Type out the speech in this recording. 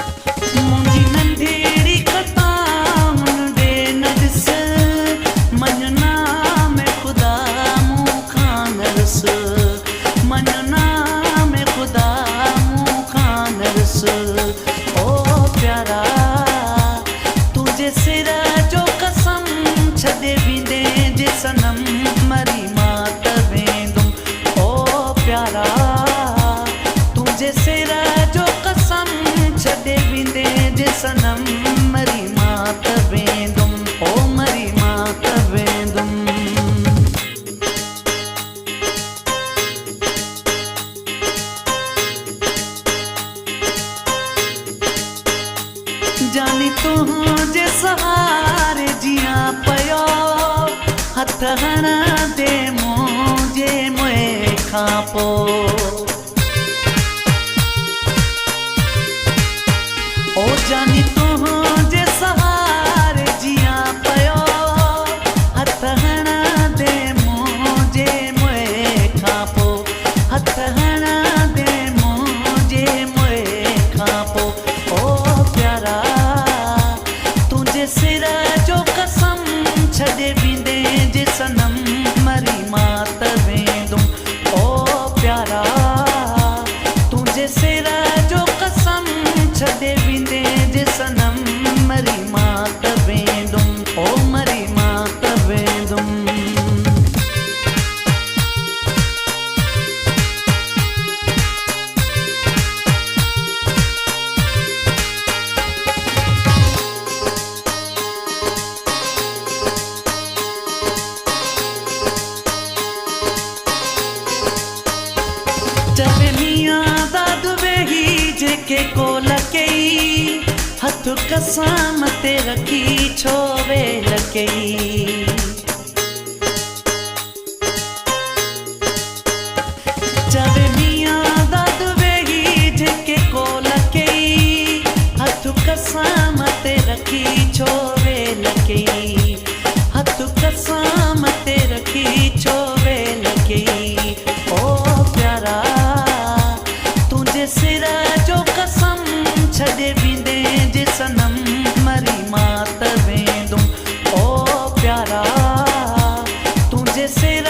मुंहिंजी नंढेड़ी ख़ताउनि ॾे न ॾिस मञना में ख़ुदा मूंखां न ॾिस मञना में ख़ुदा मूंखां न ॾिस ओ प्यारा तुंहिंजे सिर जो कसम छॾे वेंदे जे सनम मरी मां त वेंदुमि ओ प्यारा तुंहिंजे सिर जो कसम छॾे वेंदे जे सनम मरी मां त वेंदुमि ओ मरी मां त वेंदुमि जानी तुंहिंजे सहारे जियां पियो हथ हणंदे मुंहिंजे मुंहुं खां पोइ ओ जानी तुंहिंजे सहारे जियां पियो हथ हणंदे मुंहिंजे मुंहुं खां पोइ हथ हणंदे मुंहिंजे मुंहुं खां पोइ ओ प्यारा तुंहिंजे सिर जो कसम छॾे वेंदे जे सनम मरी मां त वेंदुमि ओ प्यारा तुंहिंजे सिर जो कसम छॾे वेंदे जे सनम मरी मां त वेंदुमि ओ मरी मां त वेंदुमि चवे मियां दाद वेही जेके कोल कई हथ कसम ते रखी छो वेल कई चवे मियां दाद वेही जेके कोल कई हथ कसम ते रखी छो वेल कई हथ कसम ते रखी छो वेल कई ओ प्यारा तुंहिंजे सिर जो कसम छॾे वेंदे जे सनम मरी मां त वेंदुमि ओ प्यारा तुंहिंजे सिर